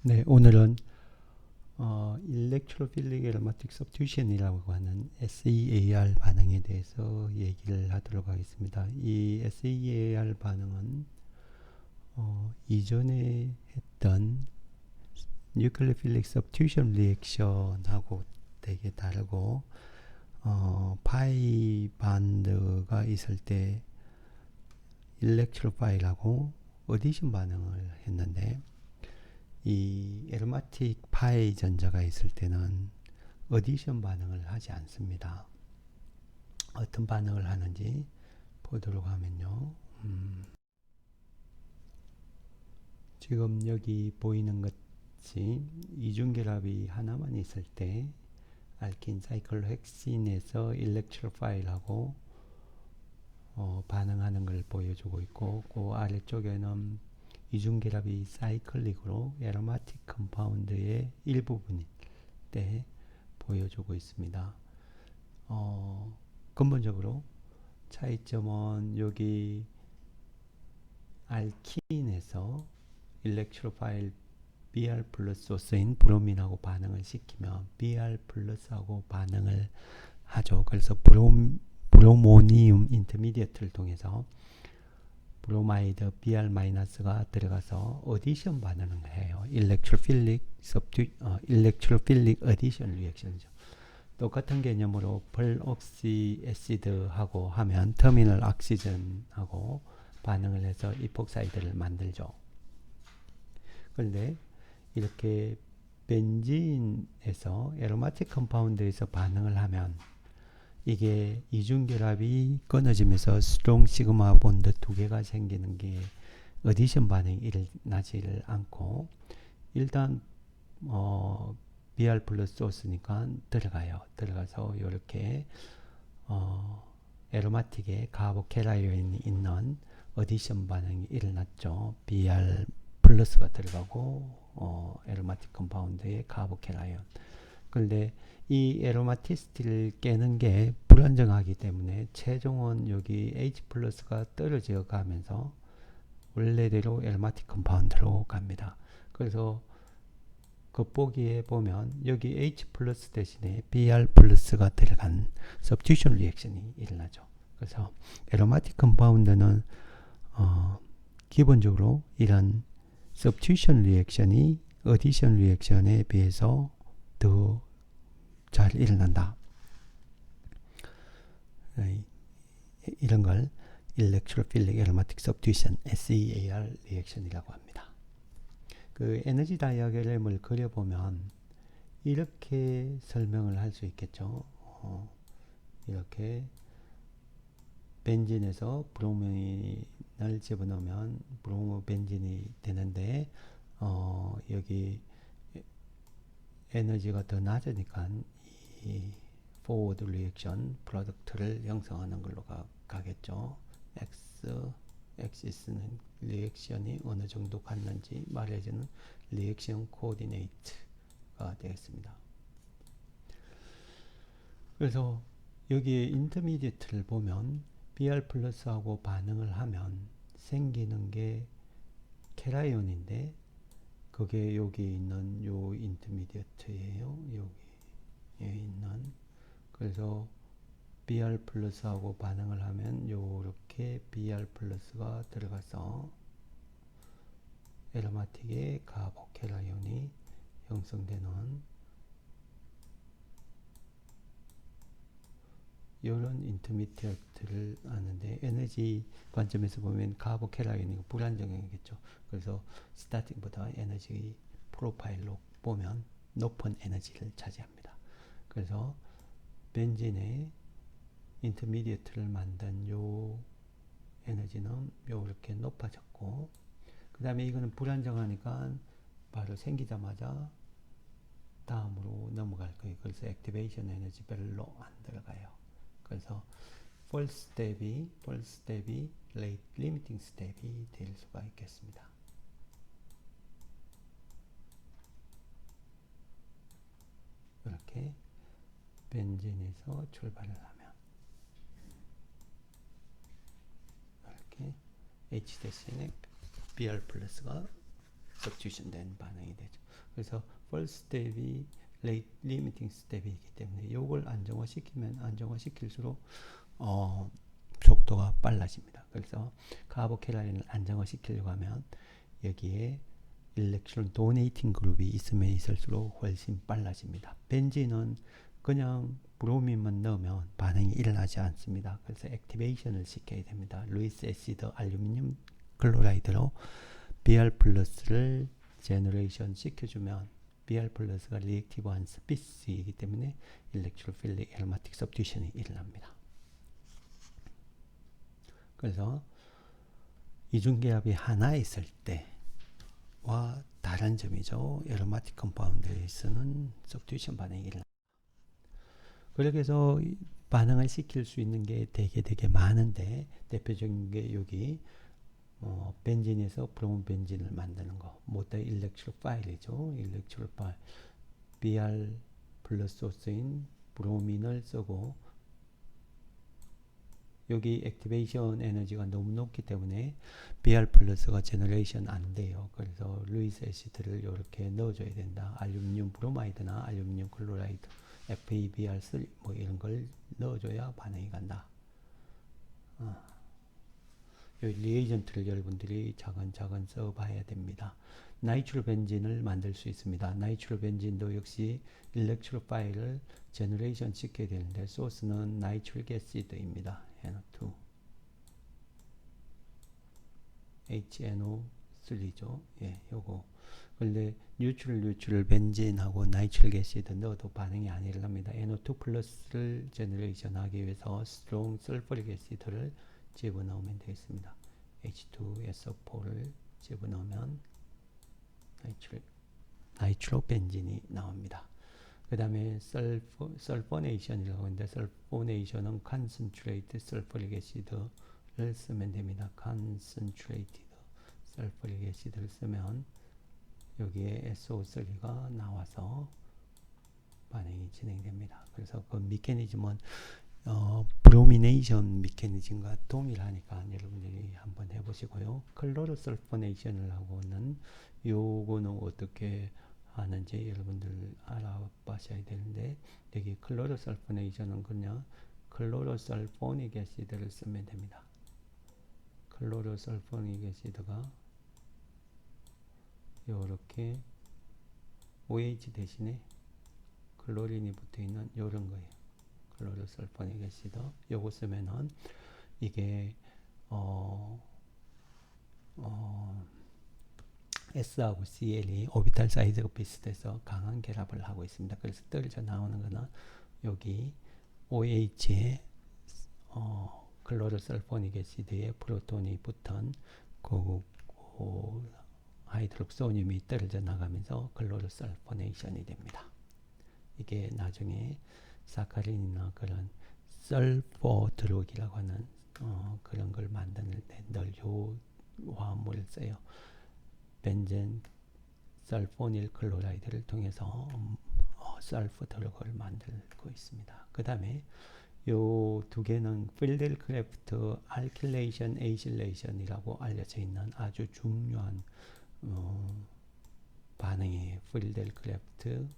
네, 오늘은 Electrophilic Aromatic Substitution이라고 하는 SEAR 반응에 대해서 얘기를 하도록 하겠습니다. 이 SEAR 반응은 이전에 했던 Nucleophilic Substitution Reaction하고 되게 다르고 파이 반드가 있을 때 일렉트로파일하고 어디션 반응을 했는데 이 에로마틱 파이 전자가 있을 때는 어디션 반응을 하지 않습니다. 어떤 반응을 하는지 보도록 하면요. 지금 여기 보이는 것이 이중결합이 하나만 있을 때 알킨 사이클로헥신에서 일렉트로파일하고 반응하는 걸 보여주고 있고, 그 아래쪽에는 이중결합이 사이클릭으로 에로마틱 컴파운드의 일부분일 때 보여주고 있습니다. 근본적으로 차이점은 여기 알킨에서 일렉트로파일 Br 플러스 소스인 브로민하고 반응을 시키면 Br 플러스하고 반응을 하죠. 그래서 브로모니움 인터미디어트를 통해서 브로마이드 Br-가 들어가서 어디션 반응을 해요. 일렉트로필릭 어디션 리액션이죠. 똑같은 개념으로 펄옥시 애시드하고 하면 터미널 옥시전하고 반응을 해서 이폭사이드를 만들죠. 그런데 이렇게 벤진에서 에로마틱 컴파운드에서 반응을 하면 이게 이중결합이 끊어지면서 스트롱 시그마 본드 두 개가 생기는 게 어디션 반응이 일어나지를 않고 일단 Br 플러스 소스니까 들어가서 이렇게 에로마틱에 카보케라이온이 있는 어디션 반응이 일어났죠. Br 플러스가 들어가고 에로마틱 컴파운드에 카보케라이온. 그런데 이 에로마티시티를 깨는 게 불안정하기 때문에 최종은 여기 H 플러스가 떨어져 가면서 원래대로 에로마틱 컴파운드로 갑니다. 그래서 겉보기에 보면 여기 H 플러스 대신에 Br 플러스가 들어간 substitution 리액션이 일어나죠. 그래서 에로마틱 컴파운드는 기본적으로 이런 substitution 리액션이 addition 리액션에 비해서 더 잘 일어난다. 이런 걸 Electrophilic Aromatic Substitution SEAR 리액션이라고 합니다. 그 에너지 다이어그램을 그려보면 이렇게 설명을 할 수 있겠죠. 이렇게 벤진에서 브로민을 집어넣으면 브로모 벤진이 되는데 여기 에너지가 더 낮으니까 이 포워드 리액션 프로덕트를 형성하는 걸로 가겠죠. 엑시스는 리액션이 어느 정도 갔는지 말해주는 리액션 코디네이트가 되겠습니다. 그래서 여기에 인터미디어트를 보면 Br 플러스하고 반응을 하면 생기는 게 케라이온인데 그게 여기 있는 요 인터미디어트예요. 여기에 있는. 그래서 Br 플러스하고 반응을 하면 요렇게 Br 플러스가 들어가서 에로마틱의 카보케라이온이 형성되는 이런 인터미디어트를 하는데 에너지 관점에서 보면 카보케라이온이 불안정이겠죠. 그래서 스타팅보다 에너지 프로파일로 보면 높은 에너지를 차지합니다. 그래서 벤진의 인터미디어트를 만든 요 에너지는 요렇게 높아졌고, 그 다음에 이거는 불안정하니까 바로 생기자마자 다음으로 넘어갈 거예요. 그래서 액티베이션 에너지 별로 안 들어가요. 그래서 first step이 late limiting step이 될 수가 있겠습니다. 이렇게 벤진에서 출발을 하면 이렇게 H 대신에 Br 플러스가 substitution 된 반응이 되죠. 그래서 first step이 rate limiting step이기 때문에 이걸 안정화시킬수록 속도가 빨라집니다. 그래서 카보케라인을 안정화시키려고 하면 여기에 일렉트론 도네이팅 그룹이 있으면 있을수록 훨씬 빨라집니다. 벤진은 그냥 브로민만 넣으면 반응이 일어나지 않습니다. 그래서 액티베이션을 시켜야 됩니다. 루이스 애시드 알루미늄 클로라이드로 Br 플러스를 제너레이션 시켜주면 Br 플러스가 리액티브한 스피시이기 때문에 일렉트로필릭 에로마틱 서브스티션이 일어납니다. 그래서 이중기압이 하나 있을 때와 다른 점이죠. 에로마틱 컴파운드에서는 서브스티션 반응이 일어납니다. 그렇게 해서 반응을 시킬 수 있는 게 되게 많은데 대표적인 게 여기 벤진에서 브로몬 벤진을 만드는 거 모터 일렉트로 파일이죠. 일렉트로 파일 Br 플러스 소스인 브로민을 쓰고 여기 액티베이션 에너지가 너무 높기 때문에 Br 플러스가 제너레이션 안 돼요. 그래서 루이스 애시드를 이렇게 넣어줘야 된다. 알루미늄 브로마이드나 알루미늄 클로라이드 FeBr3 뭐 이런 걸 넣어줘야 반응이 간다. 이 리에이전트를 여러분들이 차근차근 써봐야 됩니다. 나이트로 벤진을 만들 수 있습니다. 나이트로 벤진도 역시 일렉트로 파일을 제너레이션 시켜야 되는데 소스는 나이트릭 애시드입니다. NO2 HNO3죠. 예, 요거. 근데 뉴트럴 벤진하고 나이트릭 애시드 넣어도 반응이 안 일어납니다. NO2 플러스를 제너레이션 하기 위해서 스트롱 설퍼릭 애시드를 집어넣으면 되겠습니다. H2SO4를 집어넣으면 나이트로 벤진이 나옵니다. 그 다음에 설포네이션이라고 하는데 설포네이션은 concentrated sulfuric acid를 쓰면 됩니다. concentrated sulfuric acid를 쓰면 여기에 SO3가 나와서 반응이 진행됩니다. 그래서 그 메커니즘은 브로미네이션 메커니즘과 동일하니까 여러분들이 한번 해보시고요. 클로로설포네이션을 하고는 요거는 어떻게 하는지 여러분들 알아보셔야 되는데 여기 클로로설포네이션은 그냥 클로로설포닉 애시드를 쓰면 됩니다. 클로로설포닉 애시드가 요렇게 OH 대신에 클로린이 붙어있는 요런 거예요. 클로로설포닉 애시드 요거 쓰면은 이게 S하고 Cl이 오비탈 사이즈가 비슷해서 강한 결합을 하고 있습니다. 그래서 떨어져 나오는 거는 여기 OH에 클로로설포닉 애시드에 프로톤이 붙은 그 하이드록소늄이 떨어져 나가면서 클로로설포네이션이 됩니다. 이게 나중에 사카린이나 그런 설포 드럭이라고 하는 그런 걸 만드는데 늘 요 화합물을 써요. 벤젠 설포닐 클로라이드를 통해서 설포 드럭을 만들고 있습니다. 그 다음에 요 두 개는 필델크래프트 알킬레이션 에이실레이션이라고 알려져 있는 아주 중요한 반응이에요. 필델크래프트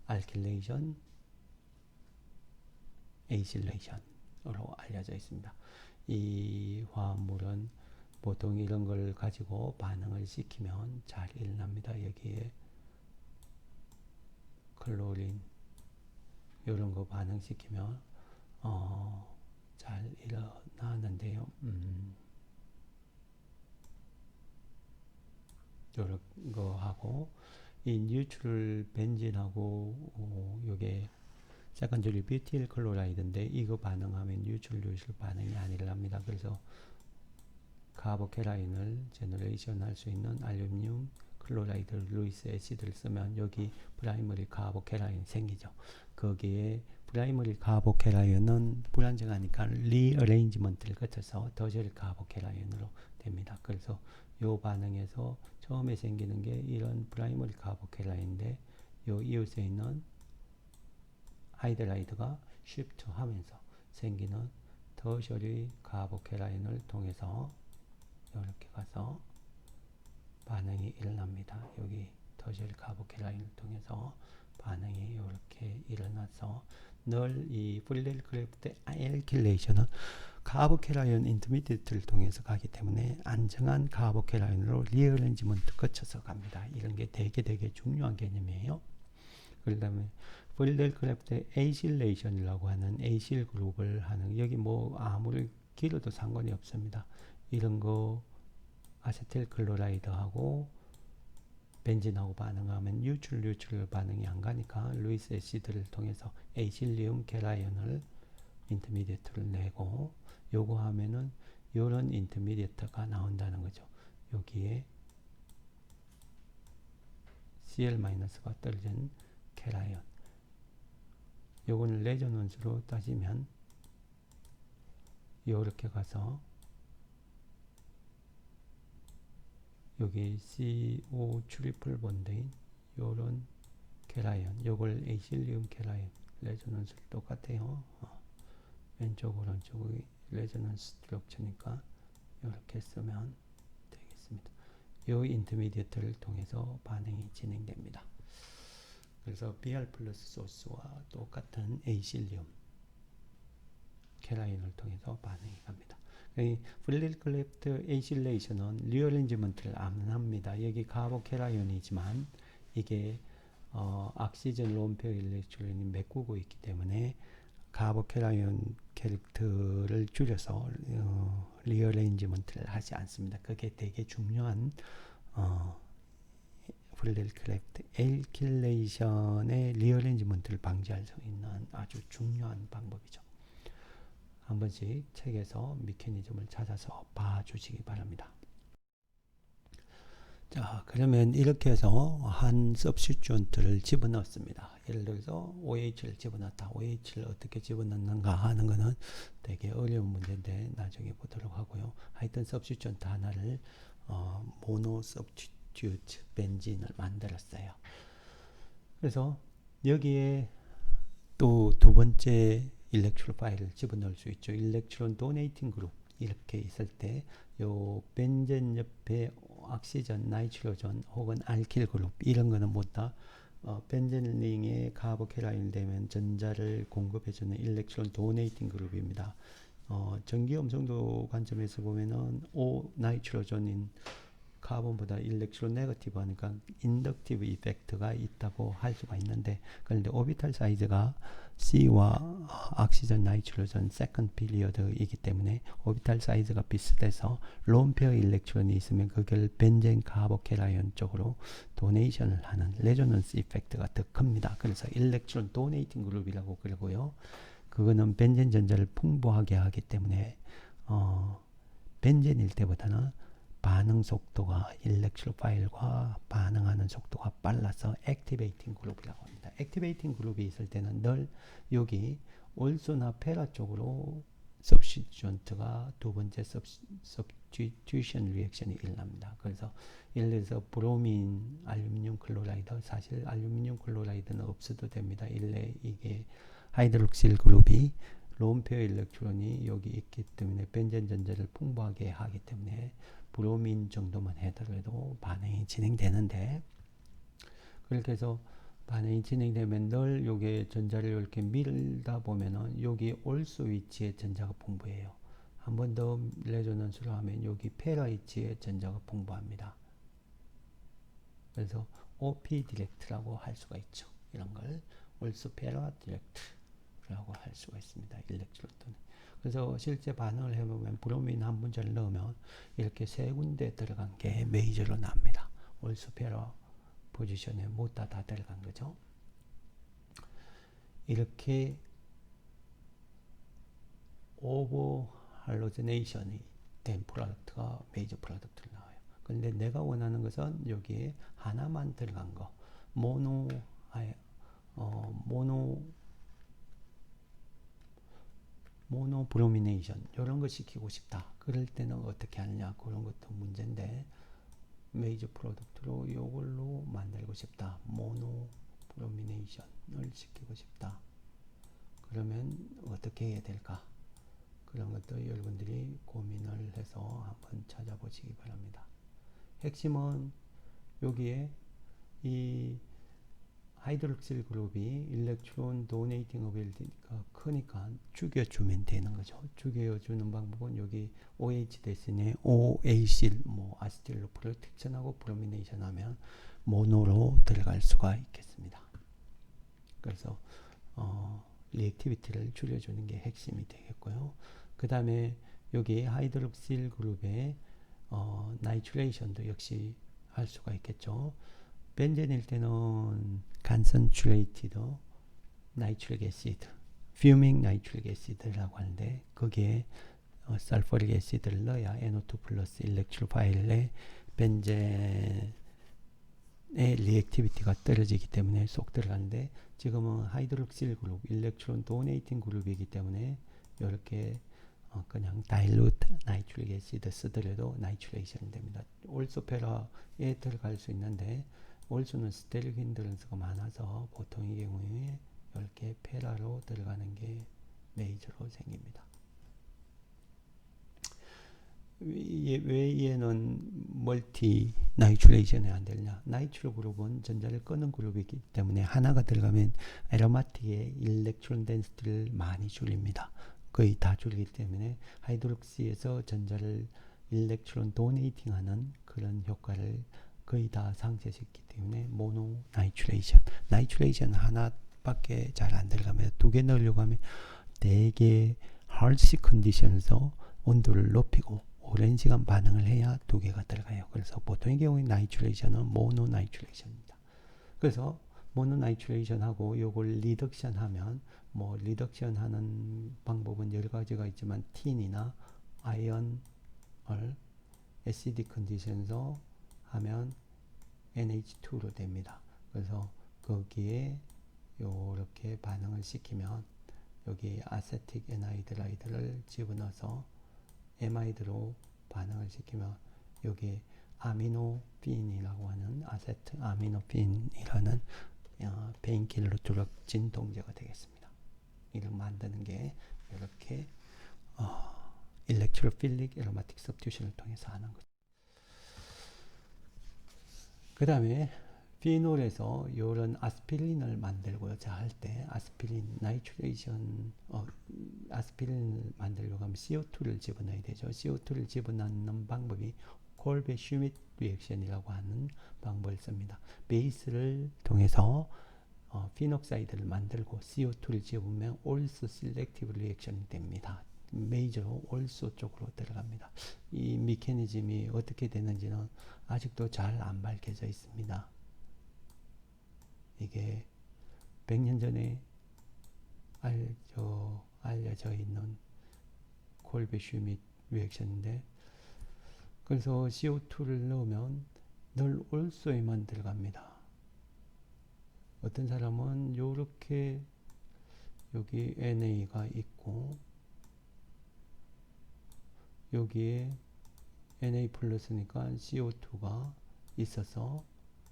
알킬레이션 에이실레이션으로 알려져 있습니다. 이 화합물은 보통 이런 걸 가지고 반응을 시키면 잘 일어납니다. 여기에 클로린 이런 거 반응시키면 잘 일어나는데요. 이런 거 하고 이 뉴트럴 벤진하고 요게 세컨더리 뷰틸 클로라이드인데 이거 반응하면 뉴트럴 반응이 안 일어납니다. 그래서 카보케라인을 제너레이션 할 수 있는 알루미늄 클로라이드 루이스 애시드를 쓰면 여기 프라이머리 카보케라인 생기죠. 거기에 프라이머리 카보케라인은 불안정하니까 리어레인지먼트를 거쳐서 더저리 카보케라인으로 됩니다. 그래서 요 반응에서 처음에 생기는 게 이런 프라이머리 카보케라인인데 요 이웃에 있는 하이드라이드가 쉬프트 하면서 생기는 더저리 카보케라인을 통해서 이렇게 가서 반응이 일어납니다. 여기 터질 카보케라인을 통해서 반응이 이렇게 일어나서 늘 이 플레일 크래프트 알킬레이션은 카보케라이온 인터미디어트를 통해서 가기 때문에 안정한 카보케라이온으로 리어레인지먼트 거쳐서 갑니다. 이런 게 되게 중요한 개념이에요. 그 다음에 플레일 크래프트 에이실레이션이라고 하는 에이실 그룹을 하는, 여기 뭐 아무리 길어도 상관이 없습니다. 이런 거 아세틸 클로라이드하고 벤진하고 반응하면 뉴출 반응이 안 가니까 루이스 애시드를 통해서 에이실리움 케라이온을 인터미디어트를 내고 요거 하면은 요런 인터미디어트가 나온다는 거죠. 여기에 Cl-가 떨어진 케라이온, 요거는 레조넌스로 따지면 요렇게 가서 여기 CO 트리플 본드인 요런 케라이온, 요걸 에이실리움 케라이온 레조넌스 똑같아요. 왼쪽 오른쪽이 레조넌스 스트럭처니까 이렇게 쓰면 되겠습니다. 요 인터미디어트를 통해서 반응이 진행됩니다. 그래서 Br 플러스 소스와 똑같은 에이실리움 케라인을 통해서 반응이 갑니다. 플레일 클래프트 에이실레이션은 리어레인지먼트를 안 합니다. 여기 카보케라이온이지만 이게 악시전 롬페어 일렉트론이 메꾸고 있기 때문에 카보케라이온 캐릭터를 줄여서 리어레인지먼트를 하지 않습니다. 그게 되게 중요한 플레일 클래프트 알킬레이션의 리어레인지먼트를 방지할 수 있는 아주 중요한 방법이죠. 한 번씩 책에서 메커니즘을 찾아서 봐주시기 바랍니다. 자, 그러면 이렇게 해서 한 서브스티튜언트를 집어넣습니다. 예를 들어서 OH를 집어넣었다. OH를 어떻게 집어넣는가 하는 것은 되게 어려운 문제인데 나중에 보도록 하고요. 하여튼 서브스티튜언트 하나를 모노 서브스티튜트 벤진을 만들었어요. 그래서 여기에 또 두 번째 일렉트론 파일을 집어넣을 수 있죠. 일렉트론 도네이팅 그룹 이렇게 있을 때 요 벤젠 옆에 악시전, 나이트로전 혹은 알킬 그룹 이런 거는 뭐다? 벤젠 링에 카보케라인 되면 전자를 공급해주는 일렉트론 도네이팅 그룹입니다. 전기 엄성도 관점에서 보면은 O 나이트로전인 카본보다 일렉트론 네거티브 하니까 인덕티브 이펙트가 있다고 할 수가 있는데, 그런데 오비탈 사이즈가 C와 악시전 나이트로전 세컨드 피리어드이기 때문에 오비탈 사이즈가 비슷해서 론페어 일렉트론이 있으면 그걸 벤젠 카보케라이온 쪽으로 도네이션을 하는 레조넌스 이펙트가 더 큽니다. 그래서 일렉트론 도네이팅 그룹이라고 그러고요. 그거는 벤젠 전자를 풍부하게 하기 때문에 벤젠일 때보다는 반응 속도가 일렉트로 파일과 반응하는 속도가 빨라서 액티베이팅 그룹이라고 합니다. 액티베이팅 그룹이 있을 때는 늘 여기 올소나 페라 쪽으로 서브스티튜언트가 두 번째 서브스티튜션 리액션이 일어납니다. 그래서 예를 들어서 브로민, 알루미늄 클로라이드, 사실 알루미늄 클로라이드는 없어도 됩니다. 이게 하이드록실 그룹이 론페어 일렉트론이 여기 있기 때문에 벤젠 전자를 풍부하게 하기 때문에 브로민 정도만 해더라도 반응이 진행되는데, 그렇게 해서 반응이 진행되면 늘 요게 전자를 이렇게 밀다 보면은 여기 올소 위치에 전자가 풍부해요. 한 번 더 레조넌스를 하면 여기 페라 위치에 전자가 풍부합니다. 그래서 OP 디렉트라고 할 수가 있죠. 이런 걸 올소 페라 디렉트라고 할 수가 있습니다. 일렉트로는. 그래서 실제 반응을 해보면 브로민 한 분자를 넣으면 이렇게 세 군데 들어간 게 메이저로 납니다. 올스페러 포지션에 못 다 들어간 거죠. 이렇게 오버 할로제네이션이 된 프로덕트가 메이저 프로덕트로 나와요. 그런데 내가 원하는 것은 여기에 하나만 들어간 거, 모노 브로미네이션 이런 거 시키고 싶다. 그럴 때는 어떻게 하느냐, 그런 것도 문제인데 메이저 프로덕트로 이걸로 만들고 싶다. 모노 브로미네이션을 시키고 싶다. 그러면 어떻게 해야 될까? 그런 것도 여러분들이 고민을 해서 한번 찾아보시기 바랍니다. 핵심은 여기에 이 하이드록실 그룹이 일렉트론 도네이팅 어빌리티가 크니까 죽여주면 되는 거죠. 죽여주는 방법은 여기 OH 대신에 OAC를 아세틸로 프로텍션하고 프로미네이션 하면 모노로 들어갈 수가 있겠습니다. 그래서 리액티비티를 줄여주는 게 핵심이 되겠고요. 그 다음에 여기 하이드록실 그룹의 나이트레이션도 역시 할 수가 있겠죠. 벤젠일 때는 간선츄레이티드 나이트릭 애시드, 퓨밍 나이트릭 애시드라고 하는데 거기에 설퍼릭 애시드를 넣어야 NO2 플러스 일렉트로파일에 벤젠의 리액티비티가 떨어지기 때문에 쏙 들어가는데 지금은 하이드록실 그룹, 일렉트론 도네이팅 그룹이기 때문에 이렇게 그냥 다일루트 나이트릭 애시드 쓰더라도 나이트레이션이 됩니다. 올소페라에 들어갈 수 있는데 올수는 스테릭 힌드런스가 많아서 보통의 경우에 이렇게 페라로 들어가는 게 메이저로 생깁니다. 왜 얘는 멀티 나이트레이션이 안 되냐? 나이트로 그룹은 전자를 끄는 그룹이기 때문에 하나가 들어가면 에로마틱의 일렉트론 덴시티를 많이 줄입니다. 거의 다 줄이기 때문에 하이드록시에서 전자를 일렉트론 도네이팅 하는 그런 효과를 거의 다 상쇄시키기 때문에 모노 나이트레이션. 나이트레이션 하나밖에 잘 안 들어가면 두 개 넣으려고 하면 되게 하드시 컨디션에서 온도를 높이고 오랜 시간 반응을 해야 두 개가 들어가요. 그래서 보통의 경우에 나이트레이션은 모노 나이트레이션입니다. 그래서 모노 나이트레이션하고 요걸 리덕션 하면 리덕션 하는 방법은 여러 가지가 있지만 틴이나 아이언을 acidic 컨디션에서 하면 NH2로 됩니다. 그래서 거기에 요렇게 반응을 시키면 여기 아세틱 에나이드라이드를 집어넣어서 에마이드로 반응을 시키면 여기 아미노핀이라고 하는 아세트 아미노핀이라는 페인킬러 드럭 진통제가 되겠습니다. 이를 만드는 게 이렇게 일렉트로필릭 에로마틱 서브스티튜션을 통해서 하는 거죠. 그 다음에 피놀에서 이런 아스피린을 만들고자 할 때 아스피린 나이트레이션 아스피린을 만들려고 하면 CO2를 집어넣어야 되죠. CO2를 집어넣는 방법이 콜베 슈밋 리액션이라고 하는 방법을 씁니다. 베이스를 통해서 피녹사이드를 만들고 CO2를 집으면 올소 셀렉티브 리액션이 됩니다. 메이저로 올소 쪽으로 들어갑니다. 이 메커니즘이 어떻게 되는지는 아직도 잘 안 밝혀져 있습니다. 이게 100년 전에 알려져 있는 콜베 슈밋 리액션인데 그래서 CO2를 넣으면 늘 올소에만 들어갑니다. 어떤 사람은 요렇게 여기 NA가 있고 여기에 Na 플러스니까 CO2가 있어서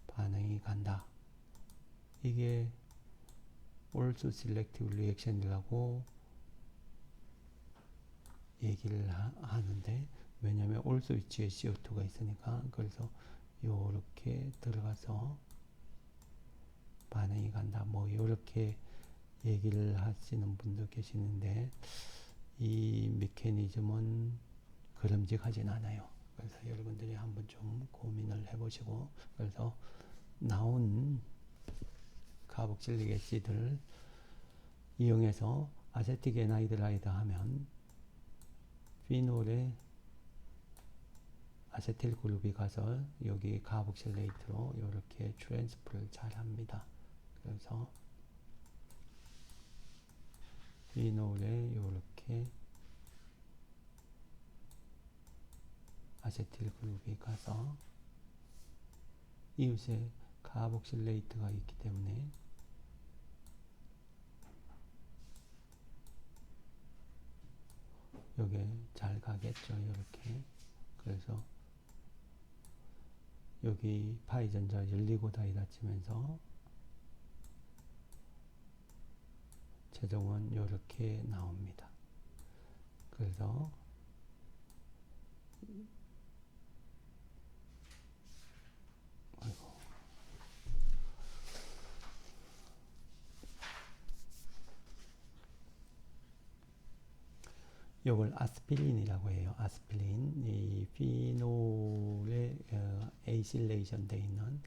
반응이 간다. 이게 also selective reaction이라고 얘기를 하는데 왜냐면 also 위치에 CO2가 있으니까 그래서 요렇게 들어가서 반응이 간다. 요렇게 얘기를 하시는 분도 계시는데 이 메커니즘은 그름직하진 않아요. 그래서 여러분들이 한번 좀 고민을 해보시고 그래서 나온 카복실릭 애시드를 이용해서 아세틱 에나이드라이드 하면 피놀에 아세틸 그룹이 가서 여기 카복실레이트로 이렇게 트랜스퍼를 잘 합니다. 그래서 피놀에 이렇게 아세틸 그룹이 가서 이웃에 카복실레이트가 있기 때문에 요게 잘 가겠죠. 이렇게. 그래서 여기 파이 전자 열리고 닫히면서 최종은 이렇게 나옵니다. 그래서 요걸 아스피린이라고 해요. 아스피린. 이 피놀에 에이실레이션 되어 있는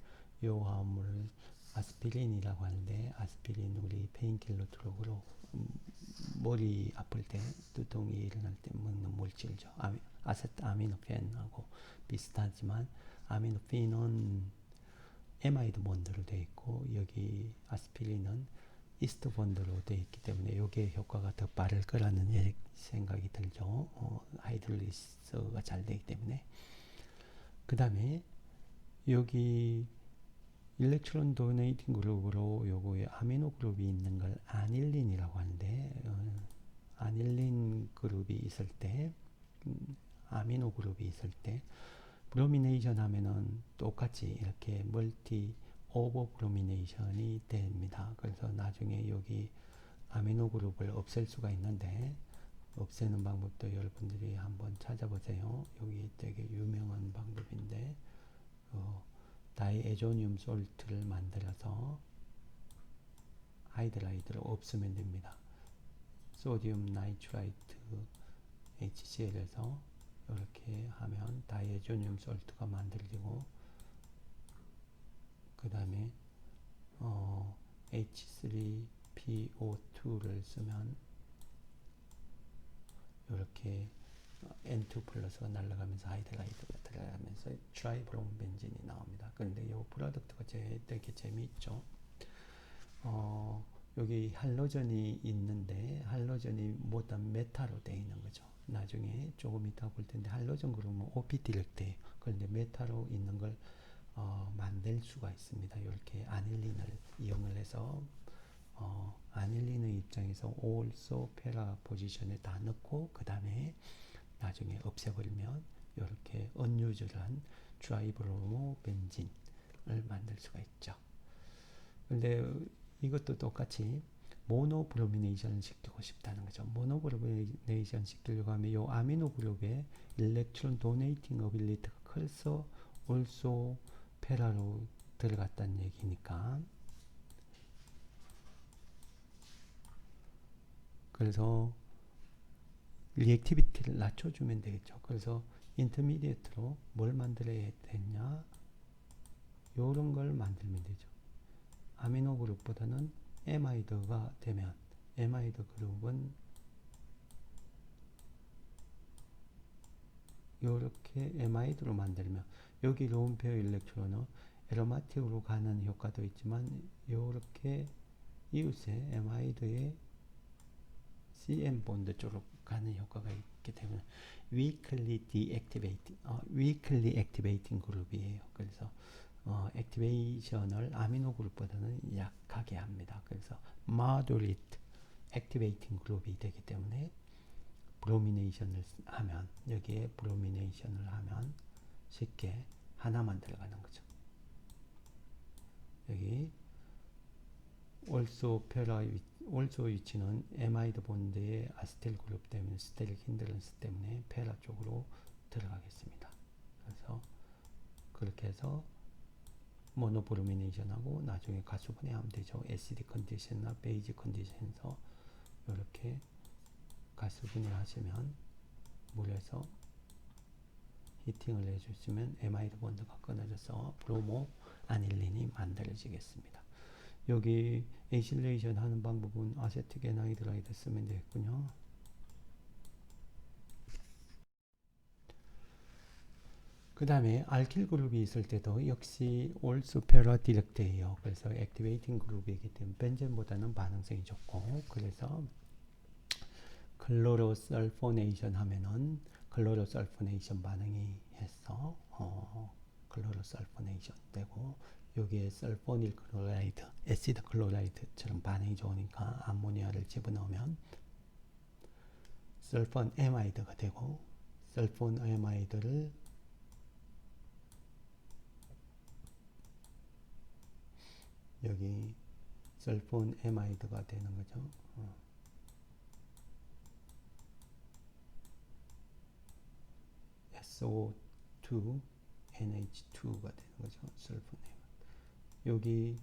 요 화합물을 아스피린이라고 하는데, 아스피린 우리 페인킬러 드럭으로 머리 아플 때, 두통이 일어날 때 먹는 물질이죠. 아세트아미노펜하고 비슷하지만 아미노펜은 에마이드 본드로 되어 있고, 여기 아스피린은 이스트 본드로 되어 있기 때문에 이게 효과가 더 빠를 거라는 생각이 들죠. 하이드롤리스가 잘 되기 때문에. 그 다음에 여기 일렉트론 도네이팅 그룹으로 요거에 아미노 그룹이 있는 걸 아닐린이라고 하는데, 아닐린 그룹이 있을 때, 아미노 그룹이 있을 때 브로미네이션 하면은 똑같이 이렇게 멀티 오버 브로미네이션이 됩니다. 그래서 나중에 여기 아미노 그룹을 없앨 수가 있는데, 없애는 방법도 여러분들이 한번 찾아보세요. 여기 되게 유명한 방법인데, 다이에조늄 솔트를 만들어서 하이드라이드를 없으면 됩니다. 소디움 나이트라이트 HCl에서 이렇게 하면 다이에조늄 솔트가 만들어지고, 그 다음에 H3PO2를 쓰면 이렇게 N2 플러스가 날아가면서 하이드라이드가 들어가면서 트라이브롬 벤진이 나옵니다. 그런데 이 프로덕트가 되게 재미있죠. 여기 할로전이 있는데, 할로전이 모두 메타로 되어 있는 거죠. 나중에 조금 이따 볼 텐데, 할로전 그룹은 OP 디렉트예요. 그런데 메타로 있는 걸 만들 수가 있습니다. 이렇게 아닐린을 이용을 해서 아닐린의 입장에서 also 페라 포지션에 다 넣고, 그 다음에 나중에 없애버리면 이렇게 언유즈한 트라이브로모 벤진을 만들 수가 있죠. 근데 이것도 똑같이 모노브로미네이션 시키고 싶다는 거죠. 모노브로미네이션 시키려고 하면 이 아미노 그룹의 일렉트론 도네이팅 어빌리티가 커서 also 페라로 들어갔다는 얘기니까, 그래서 리액티비티를 낮춰주면 되겠죠. 그래서 인터미디에이트로 뭘 만들어야 되냐, 요런 걸 만들면 되죠. 아미노 그룹보다는 에마이드가 되면, 에마이드 그룹은 요렇게 에마이드로 만들면, 여기 롬페어 일렉트론은 에로마틱으로 가는 효과도 있지만, 요렇게 이웃의 에마이드의 CN 본드 쪽으로 가는 효과가 있기 때문에 weakly activating 그룹이에요. 그래서 액티베이션을 아미노 그룹보다는 약하게 합니다. 그래서 moderate activating 그룹이 되기 때문에 브로미네이션을 하면, 여기에 브로미네이션을 하면 쉽게 하나만 들어가는 거죠. 여기 also 위치는 에마이드 본드의 아스텔 그룹 때문에, 스테릭 힌드런스 때문에 페라 쪽으로 들어가겠습니다. 그래서 그렇게 해서 모노브로미네이션하고 나중에 가수분해하면 되죠. 에시드 컨디션이나 베이지 컨디션에서 이렇게 가수분해하시면, 물에서 히팅을 해주시면 에마이드 본드가 끊어져서 브로모 아닐린이 만들어지겠습니다. 여기 에실레이션 하는 방법은 아세틱 에나이드라이드 쓰면 되겠군요. 그 다음에 알킬 그룹이 있을 때도 역시 also 페라 디렉트예요. 그래서 액티베이팅 그룹이기 때문에 벤젠보다는 반응성이 좋고, 그래서 클로로설포네이션 하면은 클로로설포네이션 반응이 해서 클로로설포네이션 되고, 여기에 설포닐 클로라이드, 애시드 클로라이드처럼 반응이 좋으니까 암모니아를 집어넣으면 설폰 에마이드가 되고, 설폰 에마이드를 여기 설폰 에마이드가 되는 거죠. SO2 NH2가 되는 거죠. 설폰 에마이드. 여기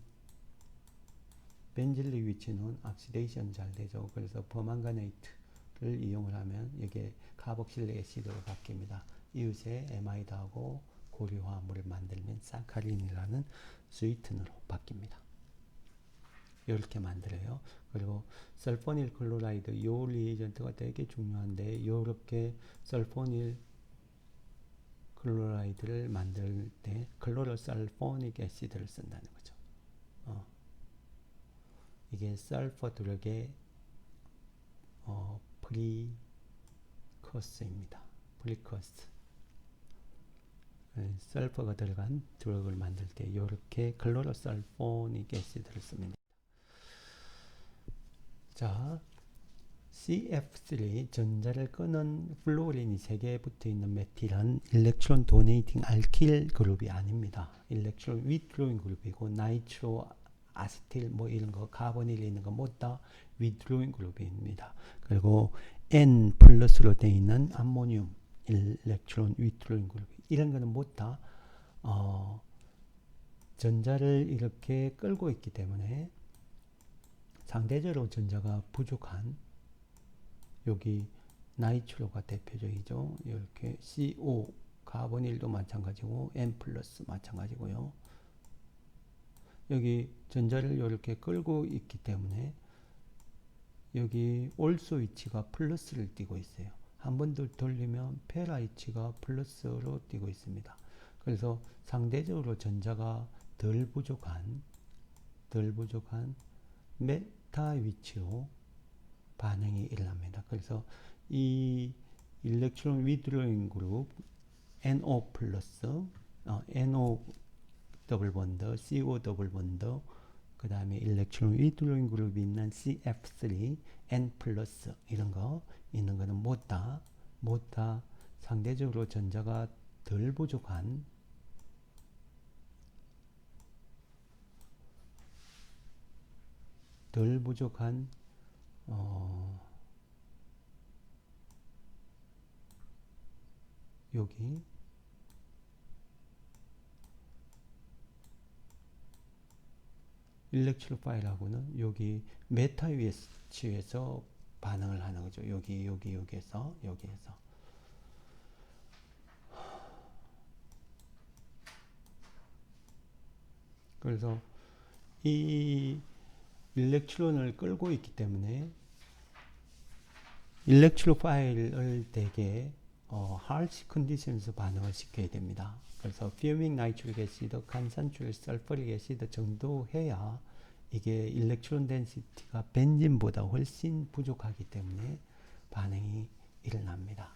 벤질릭 위치는 악시데이션 잘 되죠. 그래서 버망가네이트 이용을 하면 이게 카복실릭 애시드로 바뀝니다. 이웃에 에마이드하고 고리화합물을 만들면 사카린이라는 스위트너로 바뀝니다. 이렇게 만들어요. 그리고 설포닐 클로라이드 이 리에이전트가 되게 중요한데 이렇게 설포닐 클로라이드를 만들 때 클로로설포닉 애시드를 쓴다는 거죠. 이게 설퍼 드럭의 프리커스입니다. 프리커스. 설퍼가 들어간 드럭을 만들 때 이렇게 클로로설포닉 애시드를 씁니다. 자, CF3 전자를 끄는 플로린이 3개 붙어 있는 메틸은 일렉트론 도네이팅 알킬 그룹이 아닙니다. 일렉트론 위드로잉 그룹이고 나이트로 아세틸 뭐 이런 거 카보닐 있는 거 모두 다 위드로잉 그룹입니다. 그리고 N 플러스로 되어 있는 암모늄 일렉트론 위드로잉 그룹 이런 거는 모두 다 전자를 이렇게 끌고 있기 때문에 상대적으로 전자가 부족한 여기 나이트로가 대표적이죠. 이렇게 CO 카보닐도 마찬가지고 N 플러스 마찬가지고요. 여기 전자를 이렇게 끌고 있기 때문에 여기 올소 위치가 플러스를 띠고 있어요. 한 번 더 돌리면 페라 위치가 플러스로 띠고 있습니다. 그래서 상대적으로 전자가 덜 부족한 메타 위치로 반응이 일어납니다. 그래서 이 일렉트론 위드로잉 그룹 NO 플러스, NO 더블 본드, CO 더블 본드, 그 다음에 일렉트론 위드로잉 그룹이 있는 CF3, N 플러스 이런 거 있는 거는 모두 다 상대적으로 전자가 덜 부족한 여기 일렉트로파일하고는 여기 메타 위치에서 반응을 하는 거죠. 여기에서 그래서 이 일렉트론을 끌고 있기 때문에 일렉트로파일을 되게 harsh 컨디션에서 반응을 시켜야 됩니다. 그래서 퓨밍 나이트릭 애시드, 간산출 설퍼릭 애시드 정도 해야 이게 일렉트론 덴시티가 벤진보다 훨씬 부족하기 때문에 반응이 일어납니다.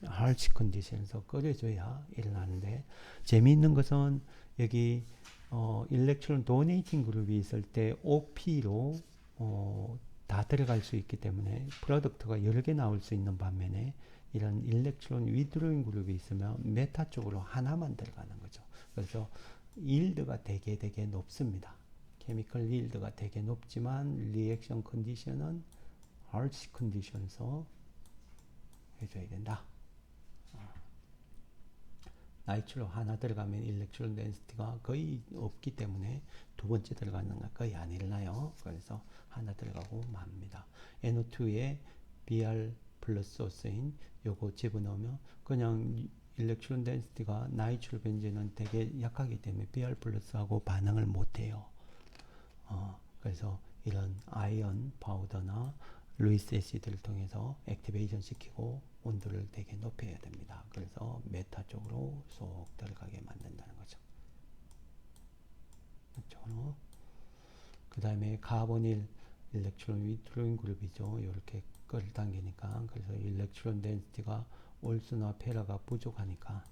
harsh 컨디션에서 끓여줘야 일어나는데 재미있는 것은 여기 일렉트론 도네이팅 그룹이 있을 때 OP로 다 들어갈 수 있기 때문에 프로덕트가 여러 개 나올 수 있는 반면에 이런 일렉트론 위드로잉 그룹이 있으면 메타 쪽으로 하나만 들어가는 거죠. 그래서 일드가 되게 높습니다. 케미컬 일드가 되게 높지만 리액션 컨디션은 harsh 컨디션에서 해줘야 된다. 나이트로 하나 들어가면 일렉트론 덴시티가 거의 없기 때문에 두 번째 들어가는 건 거의 안 일어나요. 그래서 하나 들어가고 맙니다. NO2에 Br 플러스 오스인 요거 집어넣으면 그냥 일렉트론 덴시티가 나이트로 벤젠은 되게 약하기 때문에 Br 플러스하고 반응을 못해요. 그래서 이런 아이언 파우더나 루이스 애시드를 통해서 액티베이션 시키고 온도를 되게 높여야 됩니다. 그래서 메타 쪽으로 쏙 들어가게 만든다는 거죠. 이쪽으로. 그 다음에 카보닐 일렉트론 위드로잉 그룹이죠. 이렇게 끌당기니까 그래서 일렉트론 덴시티가 올수나 페라가 부족하니까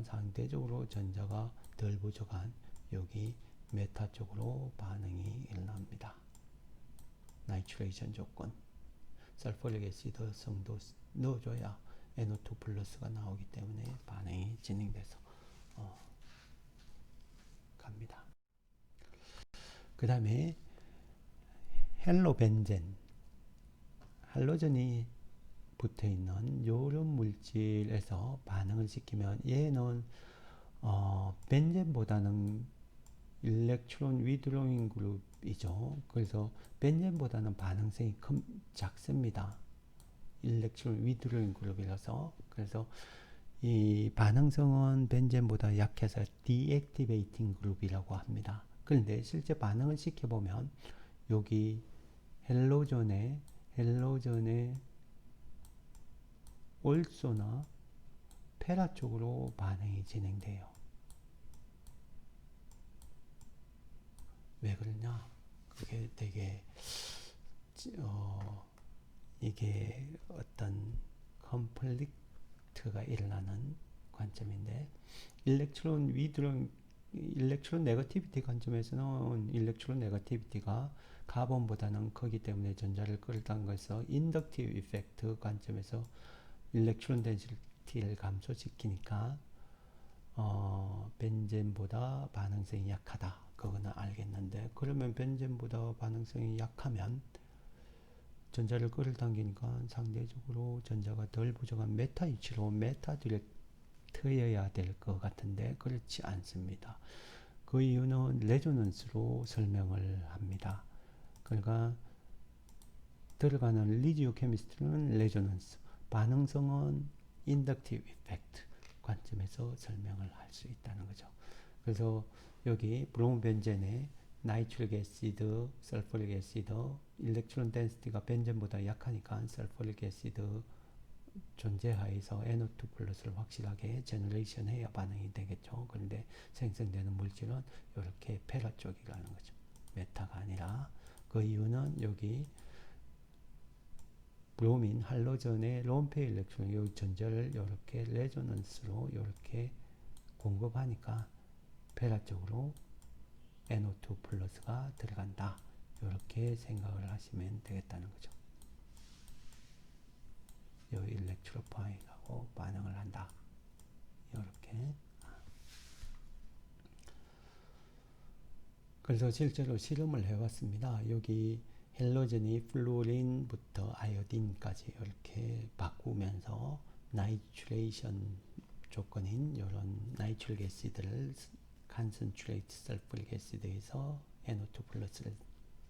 상대적으로 전자가 덜 부족한 여기 메타 쪽으로 반응이 일어납니다. 나이트레이션 조건 설포릭 애시드 성도 넣어줘야 NO2 플러스가 나오기 때문에 반응이 진행돼서 갑니다. 그 다음에 헬로벤젠 할로전이 붙어있는 요런 물질에서 반응을 시키면 얘는 벤젠보다는 일렉트론 위드로잉 그룹이죠. 그래서 벤젠보다는 반응성이 작습니다. 일렉트론 위드로잉 그룹이라서, 그래서 이 반응성은 벤젠보다 약해서 디액티베이팅 그룹이라고 합니다. 그런데 실제 반응을 시켜보면 여기 헬로전에 올소나 페라 쪽으로 반응이 진행돼요. 왜 그러냐? 그게 되게 이게 어떤 컴플릭트가 일어나는 관점인데, 일렉트론 네거티비티 관점에서는 일렉트론 네거티비티가 카본보다는 크기 때문에 전자를 끌어당긴 것에서 인덕티브 이펙트 관점에서 일렉트론 덴시티를 감소시키니까 벤젠보다 반응성이 약하다. 그거는 알겠는데, 그러면 벤젠보다 반응성이 약하면 전자를 끌어당기니까 상대적으로 전자가 덜 부족한 메타 위치로 메타 디렉트여야 될 것 같은데 그렇지 않습니다. 그 이유는 레조넌스로 설명을 합니다. 그러니까 들어가는 리지오 케미스트리는 레조넌스, 반응성은 인덕티브 이펙트 관점에서 설명을 할 수 있다는 거죠. 그래서 여기 브롬벤젠의 나이트릭 애시드, 설퍼릭 애시드, 일렉트론 덴시티가 벤젠보다 약하니까 설퍼릭 애시드 존재하에서 NO2 플러스를 확실하게 제너레이션 해야 반응이 되겠죠. 그런데 생성되는 물질은 이렇게 페라 쪽이라는 거죠. 메타가 아니라. 그 이유는 여기 브로민, 할로전의 론페 일렉트론, 이 전자를 이렇게 레조넌스로 이렇게 공급하니까 페라 쪽으로 NO2 플러스가 들어간다. 이렇게 생각을 하시면 되겠다는 거죠. 이 일렉트로파이하고 반응을 한다. 이렇게. 그래서 실제로 실험을 해봤습니다. 여기 헬로젠이 플루린부터 아이오딘까지 이렇게 바꾸면서 나이트레이션 조건인 이런 나이트릭 애시드를 컨센트레이트 설프릭 애시드에서 NO2 플러스를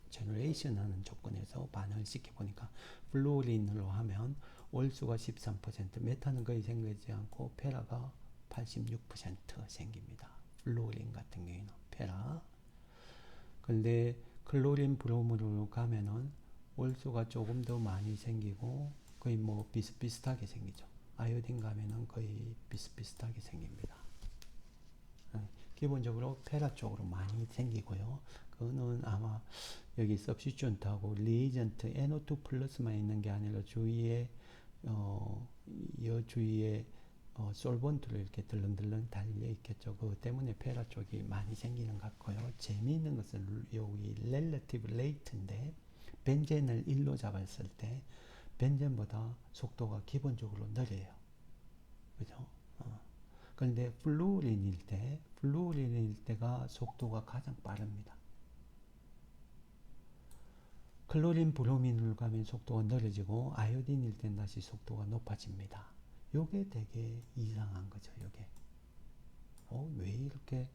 제너레이션 하는 조건에서 반응을 시켜보니까 플루린으로 하면 올수가 13%, 메타는 거의 생기지 않고 페라가 86% 생깁니다. 플루린 같은 경우에는 페라. 근데 클로린 브롬으로 가면은 올수가 조금 더 많이 생기고 거의 뭐 비슷비슷하게 생기죠. 아이오딘 가면은 거의 비슷비슷하게 생깁니다. 기본적으로 페라 쪽으로 많이 생기고요. 그거는 아마 여기 서브스티튜트하고 리에이전트 NO2 플러스만 있는 게 아니라 주위에 이 주위에 솔본트로 이렇게 들렁들렁 달려 있겠죠. 그거 때문에 페라 쪽이 많이 생기는 것 같고요. 재미있는 것은 여기 렐러티브 레이트인데 벤젠을 1로 잡았을 때 벤젠보다 속도가 기본적으로 느려요. 그죠? 그런데 플루린일 때가 속도가 가장 빠릅니다. 클로린 브로민으로 가면 속도가 느려지고 아이오딘일 땐 다시 속도가 높아집니다. 요게 되게 이상한 거죠. 요게 왜 이렇게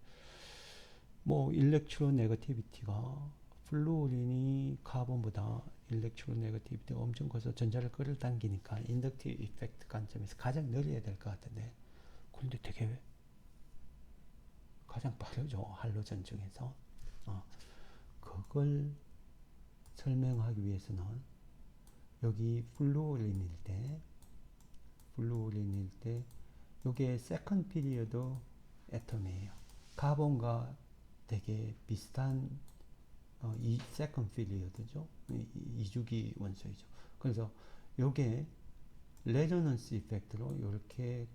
일렉트로 네거티비티가 플루린이 카본보다 일렉트로 네거티비티가 엄청 커서 전자를 끌어당기니까 인덕티브 이펙트 관점에서 가장 느려야 될 것 같은데, 그런데 되게 가장 빠르죠. 할로전 중에서. 그걸 설명하기 위해서는 여기 플루오린일 때 요게 세컨드 피리어드 애텀이에요. 카본과 되게 비슷한 이 세컨드 피리어드죠. 이주기 원소이죠. 그래서 요게 레조넌스 이펙트로 이렇게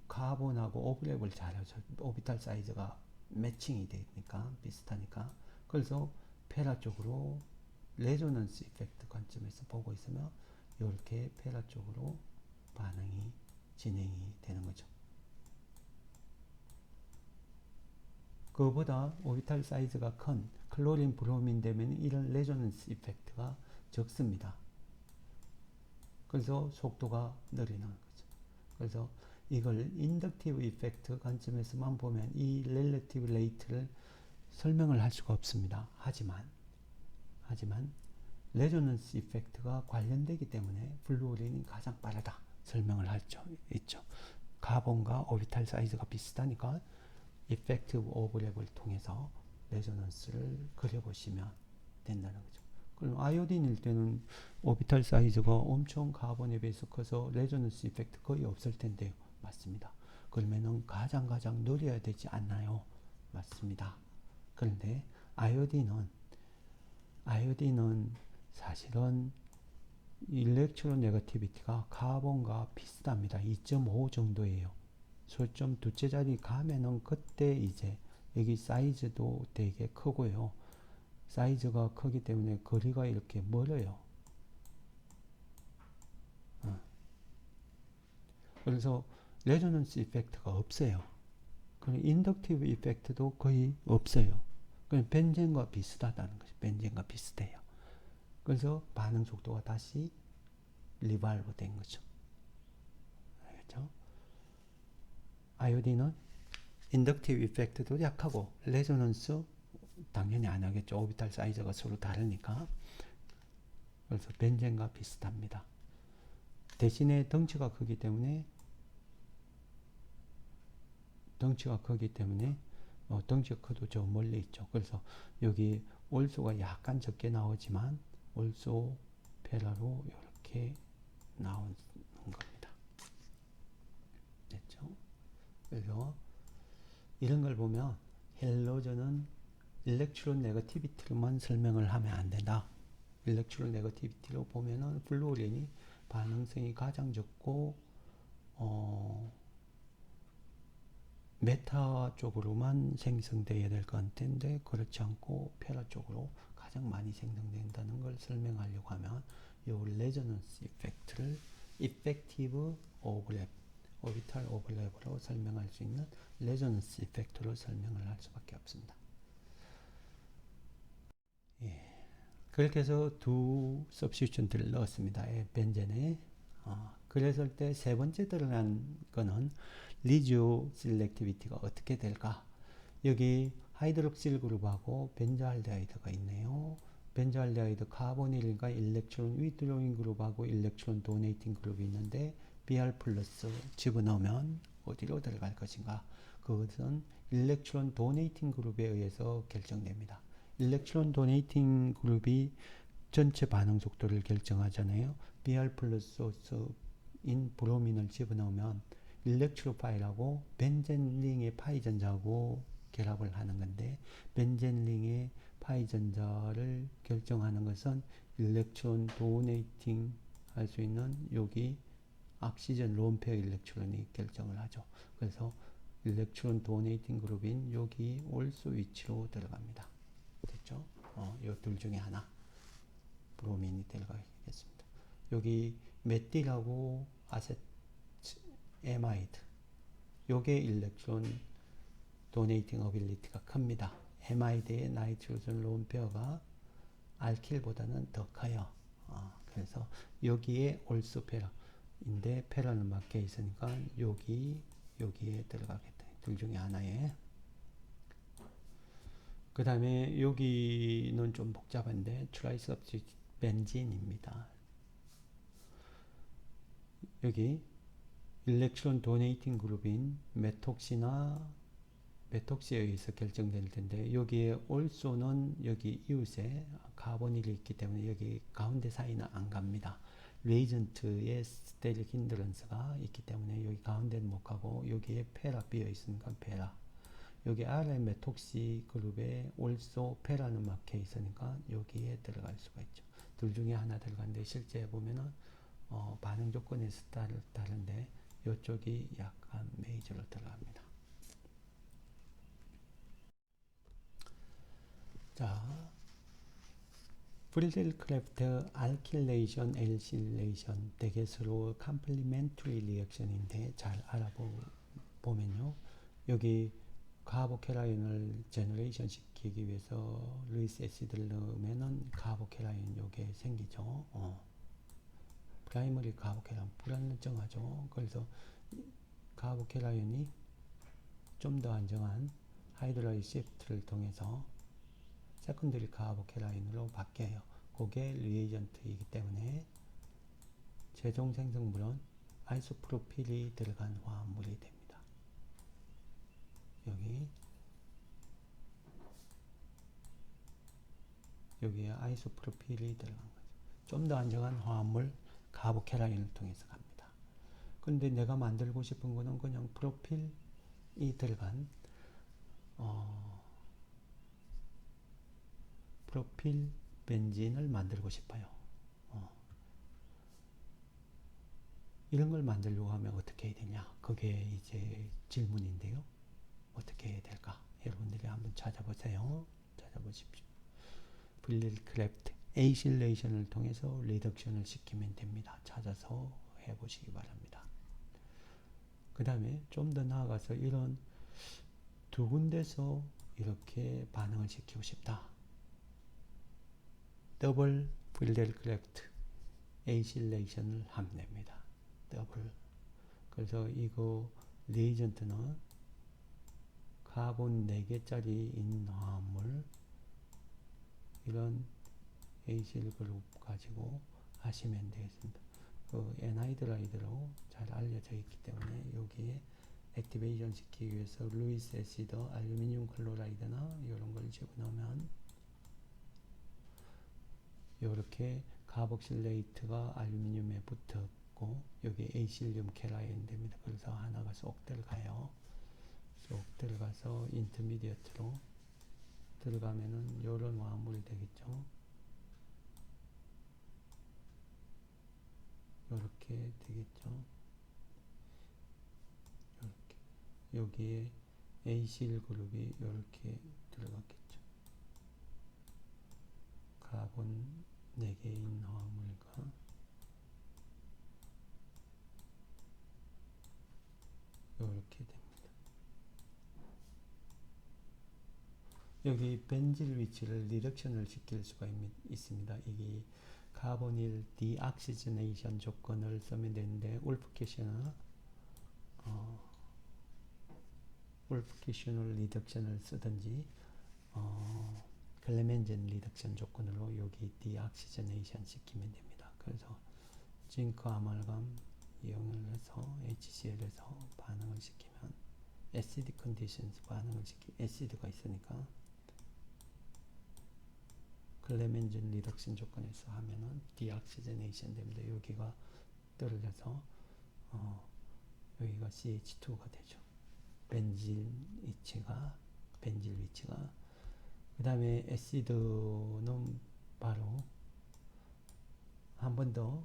카본하고 오버랩을 잘하죠. 오비탈 사이즈가 매칭이 되니까 비슷하니까. 그래서 페라 쪽으로 레조넌스 이펙트 관점에서 보고 있으면 이렇게 페라 쪽으로 반응이 진행이 되는 거죠. 그거보다 오비탈 사이즈가 큰 클로린 브로민 되면 이런 레조넌스 이펙트가 적습니다. 그래서 속도가 느리는 거죠. 그래서 이걸 인덕티브 이펙트 관점에서만 보면 이 렐러티브 레이트를 설명을 할 수가 없습니다. 하지만 레조넌스 이펙트가 관련되기 때문에 플루오린이 가장 빠르다 설명을 있죠. 카본과 오비탈 사이즈가 비슷하니까 이펙티브 오버랩을 통해서 레조넌스를 그려보시면 된다는 거죠. 그럼 아이오딘일 때는 오비탈 사이즈가 엄청 카본에 비해서 커서 레조넌스 이펙트 거의 없을 텐데요. 맞습니다. 그러면은 가장 느려야 되지 않나요? 맞습니다. 그런데 아이오딘은 사실은 일렉트로 네거티비티가 카본과 비슷합니다. 2.5 정도예요. 소점 두째 자리 가면은 그때 이제 여기 사이즈도 되게 크고요. 사이즈가 크기 때문에 거리가 이렇게 멀어요. 그래서 레조넌스 이펙트가 없어요. 그리고 인덕티브 이펙트도 거의 없어요. 그냥 벤젠과 비슷하다는 거죠. 벤젠과 비슷해요. 그래서 반응 속도가 다시 리발브 된 거죠. 알겠죠? 아이오딘은 인덕티브 이펙트도 약하고 레조넌스 당연히 안 하겠죠. 오비탈 사이즈가 서로 다르니까. 그래서 벤젠과 비슷합니다. 대신에 덩치가 크기 때문에 덩치가 커도 저 멀리 있죠. 그래서 여기 올수가 약간 적게 나오지만 올수 페라로 이렇게 나오는 겁니다. 됐죠? 그래서 이런 걸 보면 헬로전은 일렉트론 네거티비티로만 설명을 하면 안 된다. 일렉트론 네거티비티로 보면은 플루오린이 반응성이 가장 적고 메타 쪽으로만 생성되어야 될 것 같은데 그렇지 않고 페라 쪽으로 가장 많이 생성된다는 걸 설명하려고 하면 이 레저넌스 이펙트를 이펙티브 오버랩, 오비탈 오버랩으로 설명할 수 있는 레저넌스 이펙트로 설명을 할 수밖에 없습니다. 예. 그렇게 해서 두 서브스티튜션들을 넣었습니다. 벤젠에. 그랬을 때 세 번째 들어간 거는 리지오 셀렉티비티가 어떻게 될까? 여기 하이드록실 그룹하고 벤조알데하이드가 있네요. 벤조알데하이드 카보닐과 일렉트론 위드로잉 그룹하고 일렉트론 도네이팅 그룹이 있는데 Br 플러스 집어넣으면 어디로 들어갈 것인가? 그것은 일렉트론 도네이팅 그룹에 의해서 결정됩니다. 일렉트론 도네이팅 그룹이 전체 반응 속도를 결정하잖아요. Br 플러스 소스인 브로민을 집어넣으면 일렉트로파일하고 벤젠링의 파이 전자하고 결합을 하는 건데 벤젠링의 파이 전자를 결정하는 것은 일렉트론 도네이팅 할 수 있는 여기 악시전 론페어 일렉트론이 결정을 하죠. 그래서 일렉트론 도네이팅 그룹인 여기 올수 위치로 들어갑니다. 됐죠? 이 둘 중에 하나 브로민이 들어가겠습니다. 여기 메틸하고 에마이드 요게 일렉트론 도네이팅 어빌리티가 큽니다. 에마이드의 나이트로젠 론 페어가 알킬보다는 더 커요. 그래서 여기에 올수 페라인데 페라는 막혀 있으니까 여기에 들어가겠다. 둘 중에 하나에. 그 다음에 여기는 좀 복잡한데 트라이서브스티튜트 벤진입니다. 여기 일렉트론 도네이팅 그룹인 메톡시에 의해서 결정될 텐데 여기에 올소는 여기 이웃에 카보닐이 있기 때문에 여기 가운데 사이는 안 갑니다. 레이전트의 스테릭 힌드런스가 있기 때문에 여기 가운데는 못 가고 여기에 페라 비어 있으니까 페라. 여기 아래 메톡시 그룹에 올소 페라는 막혀 있으니까 여기에 들어갈 수가 있죠. 둘 중에 하나 들어가는데 실제 보면은 반응 조건에서 다른데 이쪽이 약간 메이저로 들어갑니다. 자, 프리들크래프트 알킬레이션, 엘실레이션 되게 서로 컴플리멘터리 리액션인데 잘 알아보면요. 여기 카보케라인을 제너레이션 시키기 위해서 루이스 애시드를 넣으면은 카보케라인 요게 생기죠. 프라이머리 카보케라인 불안정하죠. 그래서 카보케라인이 좀 더 안정한 하이드라이 시프트를 통해서 세컨더리 카보케라인으로 바뀌어요. 그게 리에이전트이기 때문에 최종 생성물은 아이소프로필이 들어간 화합물이 됩니다. 여기에 아이소프로필이 들어간 거죠. 좀 더 안정한 화합물 카보케라인을 통해서 갑니다. 근데 내가 만들고 싶은 거는 그냥 프로필이 들어간 프로필 벤진을 만들고 싶어요. 이런 걸 만들려고 하면 어떻게 해야 되냐? 그게 이제 질문인데요. 어떻게 해야 될까? 여러분들이 한번 찾아보세요. 찾아보십시오. 빌릴크래프트 에이실레이션을 통해서 리덕션을 시키면 됩니다. 찾아서 해보시기 바랍니다. 그 다음에 좀 더 나아가서 이런 두 군데서 이렇게 반응을 시키고 싶다. 더블 빌릴크래프트 에이실레이션을 하면 됩니다. 더블. 그래서 이거 리에이전트는 카본 4개짜리 있는 화합물 이런 에이실 그룹 가지고 하시면 되겠습니다. 그 에나이드라이드로 잘 알려져 있기 때문에 여기에 액티베이션 시키기 위해서 루이스 애시드, 알루미늄 클로라이드나 이런 걸 집어넣으면 이렇게 카복실레이트가 알루미늄에 붙었고 여기 에이실륨 케라인 됩니다. 그래서 하나가 쏙 들어가요. 쏙 들어가서 인터미디어트로 들어가면은 이런 화합물이 되겠죠. 이렇게 되겠죠. 이렇게 여기에 에이실 그룹이 이렇게 들어갔겠죠. 카본 4개인 화합물과 이렇게 됩니다. 여기 벤질 위치를 리덕션을 시킬 수가 있습니다. 이게 카보닐 디악시저네이션 조건을 쓰면 되는데 울프키슈널 리덕션을 쓰든지 클레멘젠 리덕션 조건으로 여기 디악시저네이션 시키면 됩니다. 그래서 징크 아말감 이용을 해서 HCl에서 반응을 시키면 애시드 컨디션스 반응을 애시드가 있으니까 클레멘진 리덕션 조건에서 하면은 디악시저네이션 됩니다. 여기가 떨어져서 여기가 CH2가 되죠. 벤질 위치가 그 다음에 애시드는 바로 한 번 더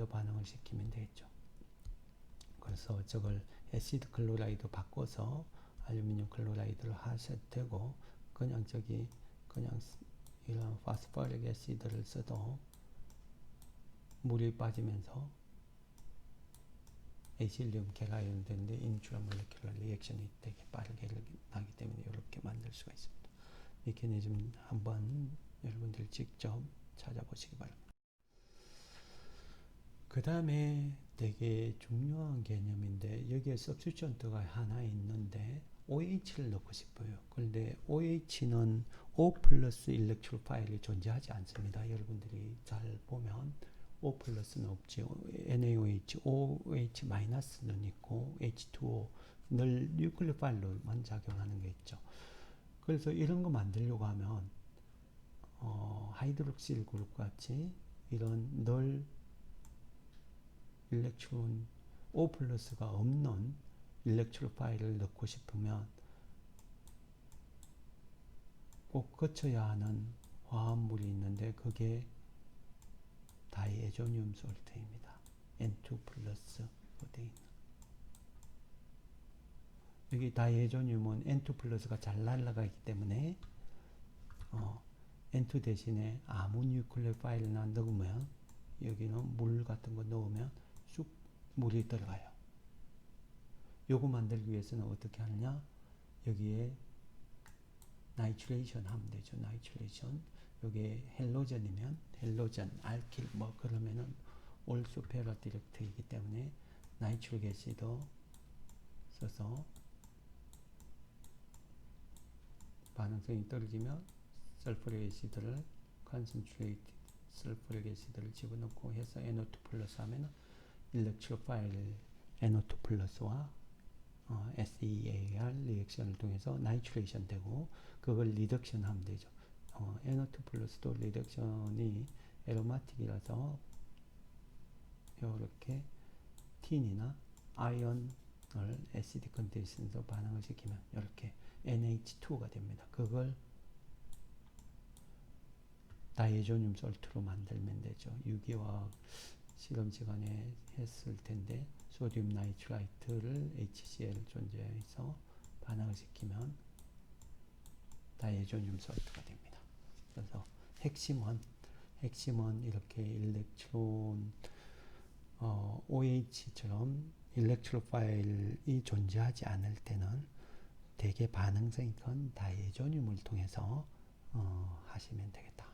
반응을 시키면 되겠죠. 그래서 저걸 애시드 클로라이드 바꿔서 알루미늄 클로라이드를 하셔도 되고 그냥 이런 파스포릭 애시드를 써도 물이 빠지면서 에이실륨 계라이온 되는데 인트라몰레큘러 리액션이 되게 빠르게 나기 때문에 이렇게 만들 수가 있습니다. 메커니즘 한번 여러분들 직접 찾아보시기 바랍니다. 그 다음에 되게 중요한 개념인데 여기에 substituent가 하나 있는데 OH를 넣고 싶어요. 그런데 OH는 O 플러스 일렉트로 파일이 존재하지 않습니다. 여러분들이 잘 보면 O 플러스는 없지. NaOH, OH 마이너스는 있고 H2O 늘 뉴클리오 파일로만 작용하는 게 있죠. 그래서 이런 거 만들려고 하면 하이드록실 그룹 같이 이런 늘 일렉트론 O 플러스가 없는 일렉트로 파일을 넣고 싶으면 꼭 거쳐야 하는 화합물이 있는데 그게 다이에조늄 솔트입니다. N2 플러스 되어 있는. 여기 다이에조늄은 N2 플러스가 잘 날아가기 때문에 N2 대신에 아무 뉴클레 파일이나 넣으면 여기는 물 같은 거 넣으면 쑥 물이 들어가요. 요거 만들기 위해서는 어떻게 하느냐? 여기에 나이트레이션 하면 되죠. 나이트레이션. 여기에 헬로전이면 헬로전, 알킬 뭐 그러면은 올수 페라 디렉트이기 때문에 나이트릭 애시드 써서 반응성이 떨어지면 설프릭 애시드를 concentrated 설프릭 애시드를 집어넣고 해서 NO2 플러스 하면은 일렉트로파일 NO2 플러스와 SEAR 리액션을 통해서 나이트레이션 되고 그걸 리덕션 하면 되죠. NO2 플러스도 리덕션이 에로마틱이라서 이렇게 틴이나 아이언을 애시드 컨디션에서 반응을 시키면 이렇게 NH2가 됩니다. 그걸 다이에조늄 솔트로 만들면 되죠. 유기화학 실험 시간에 했을 텐데 소듐 나이트라이트를 HCl 존재해서 반응을 시키면 다이에조늄 솔트가 됩니다. 그래서 핵심은 이렇게 일렉트론 OH처럼 일렉트로파일이 존재하지 않을 때는 대개 반응성이 큰 다이에조늄을 통해서 하시면 되겠다.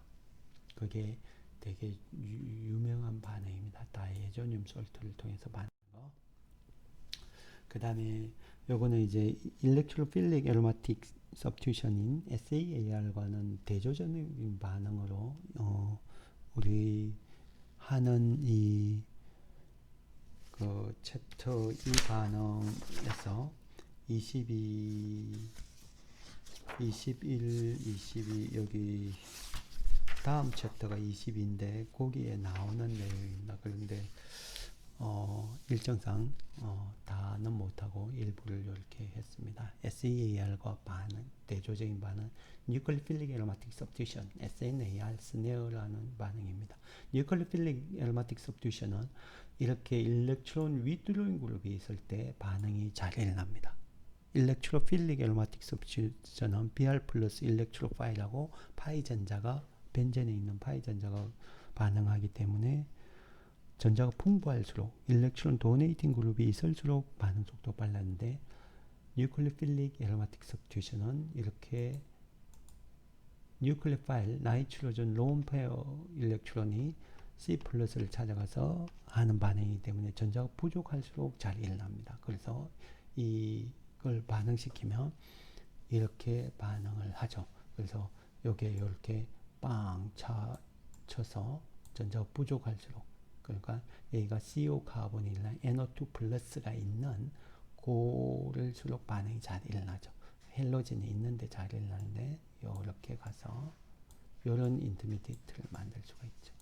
그게 되게 유명한 반응입니다. 다이에조늄 솔트를 통해서 반응한 거. 그 다음에 요거는 이제 일렉트로필릭 에로마틱 서브스티튜션인 SAAR과는 대조적인 반응으로 우리 하는 이 그 챕터 2 반응에서 22, 21, 22 여기 다음 챕터가 20인데 거기에 나오는 내용입니다. 그런데 일정상 다는 못하고 일부를 이렇게 했습니다. SEAR과 반응, 대조적인 반응, 뉴클리필릭 에로마틱 서브스티튜션, SNAR, 스네어라는 반응입니다. 뉴클리필릭 에로마틱 서브스티튜션은 이렇게 일렉트론 위드로잉 그룹이 있을 때 반응이 잘 일어납니다. 일렉트로필릭 에로마틱 서브스티튜션은 Br 플러스 일렉트로파일하고 파이 전자가 벤젠에 있는 파이 전자가 반응하기 때문에 전자가 풍부할수록 일렉트론 도네이팅 그룹이 있을수록 반응 속도가 빨랐는데 뉴클리필릭 에로마틱 서브스티튜션은 이렇게 뉴클리파일 나이트로전 론 페어 일렉트론이 C 플러스를 찾아가서 하는 반응이기 때문에 전자가 부족할수록 잘 일어납니다. 그래서 이걸 반응시키면 이렇게 반응을 하죠. 그래서 요게 이렇게 빵 쳐서 전자가 부족할수록 그러니까 여기가 CO 카본이나 NO2 플러스가 있는 고를수록 반응이 잘 일어나죠. 헬로젠이 있는데 잘 일어나는데 이렇게 가서 이런 인터미디에이트를 만들 수가 있죠.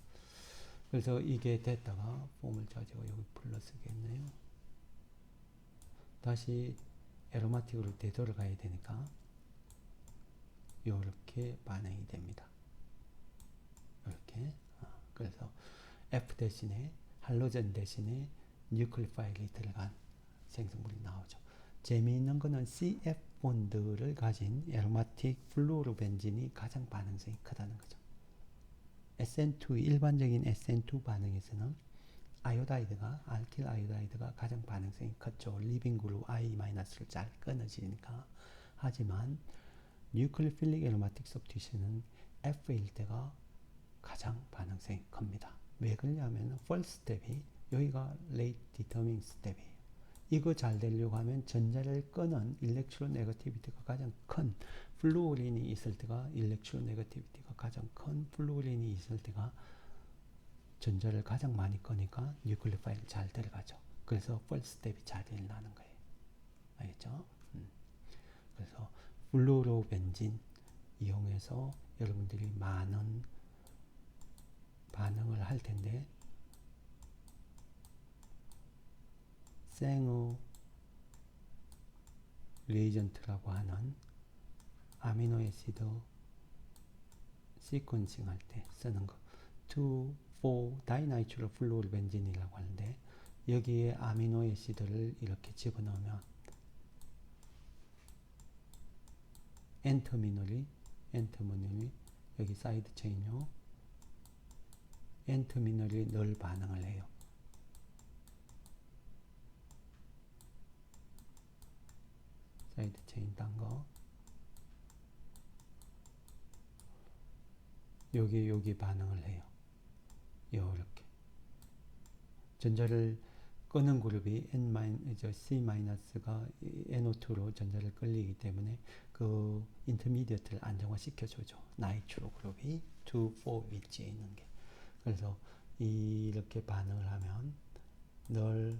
그래서 이게 됐다가 폼을 가지고 여기 플러스겠네요. 다시 에로마틱으로 되돌아가야 되니까 이렇게 반응이 됩니다. 이렇게 그래서 F 대신에 할로젠 대신에 뉴클리파일이 들어간 생성물이 나오죠. 재미있는 거는 CF 본드를 가진 에로마틱 플루오로벤진이 가장 반응성이 크다는 거죠. SN2 일반적인 SN2 반응에서는 아이오다이드가 알킬 아이오다이드가 가장 반응성이 컸죠. 리빙 그룹 I-를 잘 끊어지니까. 하지만 뉴클리필릭 에로마틱 서브스티튜션은 F일 때가 가장 반응성이 큽니다. 왜 그러냐면 first step이 여기가 late determining step이에요. 이거 잘 되려고 하면 전자를 끄는 일렉트론 네거티비티가 가장 큰 플루오린이 있을 때가 일렉트론 네거티비티가 가장 큰 플루오린이 있을 때가 전자를 가장 많이 끄니까 뉴클리파일 잘 들어가죠. 그래서 first step이 잘 일어나는 거예요. 알겠죠? 그래서 플루오로벤진 이용해서 여러분들이 많은 반응을 할 텐데 생어 리에이전트라고 하는 아미노애시드 시퀀싱 할 때 쓰는 거 2, 4 다이나이트로 플루오르벤진이라고 하는데 여기에 아미노애시드를 이렇게 집어넣으면 엔터미널이 여기 사이드 체인요 엔터미널이 늘 반응을 해요. 사이드 체인 딴 거 여기 반응을 해요. 이렇게 전자를 끄는 그룹이 C-가 NO2로 전자를 끌리기 때문에 그 인터미디어트를 안정화시켜주죠. 나이트로 그룹이 2, 4 위치에 있는 게. 그래서 이렇게 반응을 하면 늘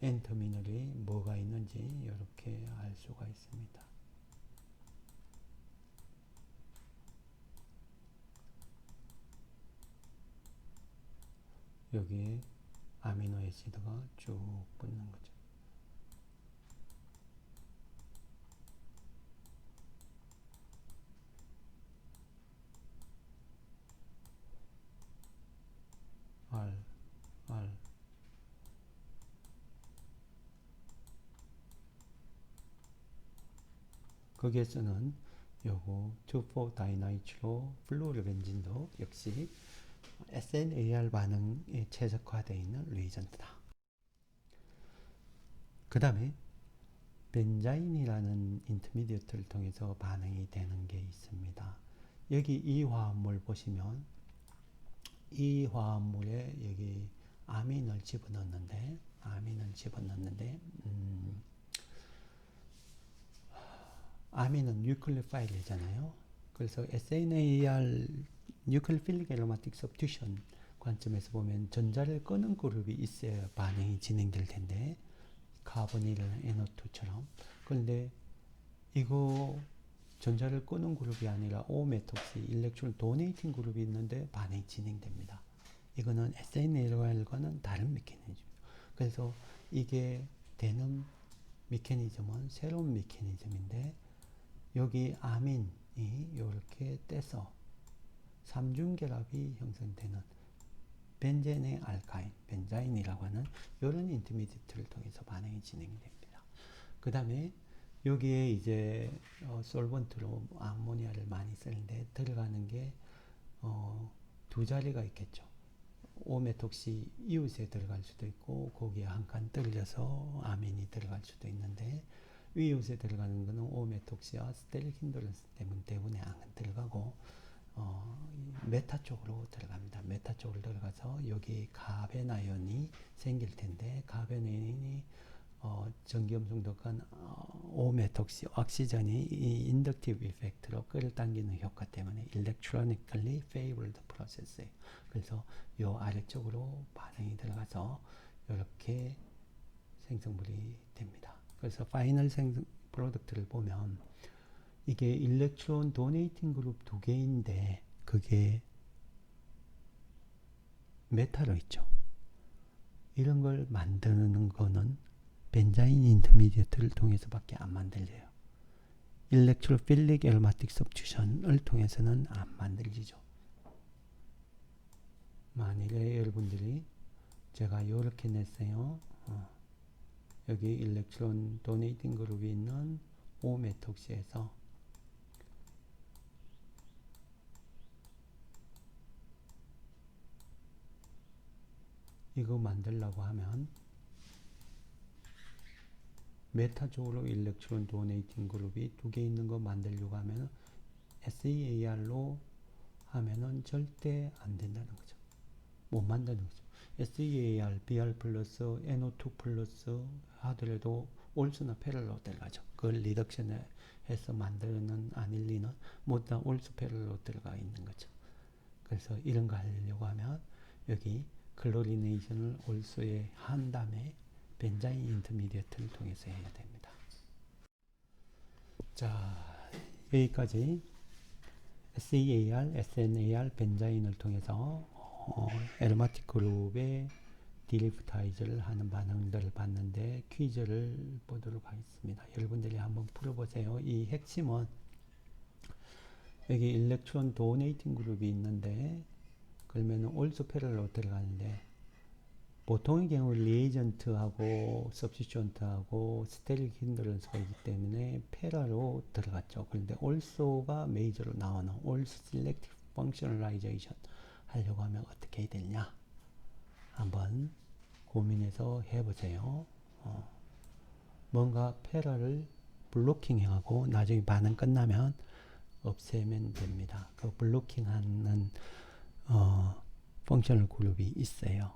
N터미널이 뭐가 있는지 이렇게 알 수가 있습니다. 여기에 아미노애시드가 쭉 붙는 거죠. R, R. 거기에서는 요거 2,4-다이나이트로 플루오르 벤진도 역시 SNAR 반응에 최적화되어 있는 리에전트다. 그 다음에 벤자인이라는 인터미디어트를 통해서 반응이 되는 게 있습니다. 여기 이 화합물 보시면 이 화합물에 여기 아민을 집어넣는데 아민은 뉴클리오파일이잖아요. 그래서 SNAR 뉴클리필릭 애로마틱 서브스티션 관점에서 보면 전자를 끄는 그룹이 있어야 반응이 진행될 텐데 카본이나 NO2처럼. 그런데 이거 전자를 끄는 그룹이 아니라 오메톡시 일렉트론 도네이팅 그룹이 있는데 반응이 진행됩니다. 이거는 SNAR과는 다른 메커니즘입니다. 그래서 이게 되는 메커니즘은 새로운 메커니즘인데 여기 아민이 이렇게 떼서 삼중결합이 형성되는 벤젠의 알카인, 벤자인이라고 하는 이런 인터미디어트를 통해서 반응이 진행됩니다. 그 다음에 여기에 이제 솔번트로 암모니아를 많이 쓰는데 들어가는 게 두 자리가 있겠죠. 오메톡시 이웃에 들어갈 수도 있고 거기에 한 칸 떨려서 아민이 들어갈 수도 있는데 이웃에 들어가는 것은 오메톡시와 스테릭 힌드런스 때문에 안 들어가고 메타 쪽으로 들어갑니다. 메타 쪽으로 들어가서 여기 가벤 아연이 생길 텐데 가벤 아연이 전기음성독한 오메톡시 옥시전이 이 인덕티브 이펙트로 끌어당기는 효과 때문에 electronically favored process예요. 그래서 이 아래쪽으로 반응이 들어가서 이렇게 생성물이 됩니다. 그래서 파이널 생성 프로덕트를 보면 이게 일렉트론 도네이팅 그룹 두 개인데 그게 메타로 있죠. 이런 걸 만드는 거는 벤자인 인터미디어트를 통해서밖에 안 만들려요. 일렉트로필릭 애로마틱 서브스티션을 통해서는 안 만들리죠. 만일에 여러분들이 제가 이렇게 냈어요. 여기 일렉트론 도네이팅 그룹이 있는 오메톡시에서 이거 만들려고 하면 메타 쪽으로 일렉트론 도네이팅 그룹이 두 개 있는 거 만들려고 하면 SEAR로 하면은 절대 안 된다는 거죠. 못 만드는 거죠. SEAR, BR 플러스, NO2 플러스 하더라도 올수나 패럴로 들어가죠. 그걸 리덕션을 해서 만드는 아닐리는 모두 다 올수 패럴로 들어가 있는 거죠. 그래서 이런 거 하려고 하면 여기 클로리네이션을 올수에 한 다음에 벤자인 인터미디어트를 통해서 해야 됩니다. 자, 여기까지 SEAR, SNAR, 벤자인을 통해서 에로마틱 그룹의 디리프타이즈를 하는 반응들을 봤는데 퀴즈를 보도록 하겠습니다. 여러분들이 한번 풀어보세요. 이 핵심은 여기 일렉트론 도네이팅 그룹이 있는데 그러면 올수 패럴로 들어가는데 보통의 경우 리에이전트하고 서브스티션트하고 스테릭 힌드런스가 있기 때문에 패러로 들어갔죠. 그런데 올소가 메이저로 나오는 올소 셀렉티브 펑셔널라이제이션 하려고 하면 어떻게 해야 되냐 한번 고민해서 해보세요. 뭔가 패러를 블로킹하고 나중에 반응 끝나면 없애면 됩니다. 그 블로킹하는 펑셔널 그룹이 있어요.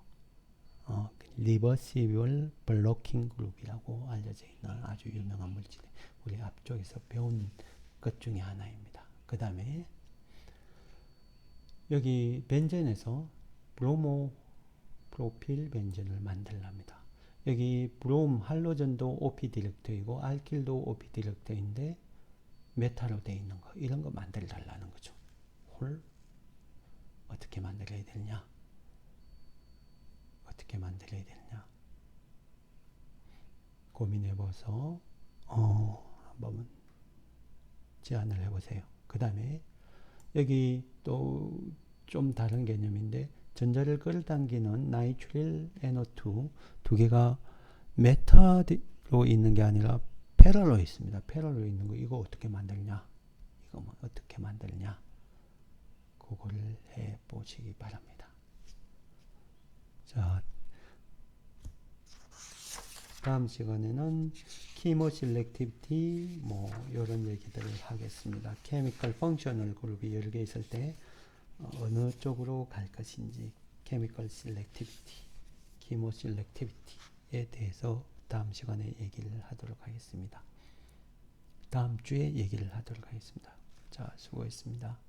리버시블 블로킹 그룹이라고 알려져 있는 아주 유명한 물질, 우리 앞쪽에서 배운 것 중에 하나입니다. 그 다음에 여기 벤젠에서 브로모 프로필 벤젠을 만들랍니다. 여기 브롬 할로전도 OP 디렉터이고 알킬도 OP 디렉터인데 메타로 되어 있는 거, 이런 거 만들어 달라는 거죠. 홀 어떻게 만들어야 되느냐? 어떻게 만들어야 되느냐? 고민해봐서 한번 제안을 해보세요. 그 다음에 여기 또 좀 다른 개념인데, 전자를 끌어당기는 나이트릴 NO2 두 개가 메타로 있는 게 아니라 패럴로 있습니다. 패럴로 있는 거, 이거 어떻게 만들냐? 이거 뭐 어떻게 만들냐? 그거를 해 보시기 바랍니다. 자, 다음 시간에는 키모 셀렉티비티 뭐 이런 얘기들을 하겠습니다. 케미컬 펑셔널 그룹이 여러 개 있을 때 어느 쪽으로 갈 것인지, 케미컬 셀렉티비티, 키모 셀렉티비티에 대해서 다음 시간에 얘기를 하도록 하겠습니다. 다음 주에 얘기를 하도록 하겠습니다. 자, 수고했습니다.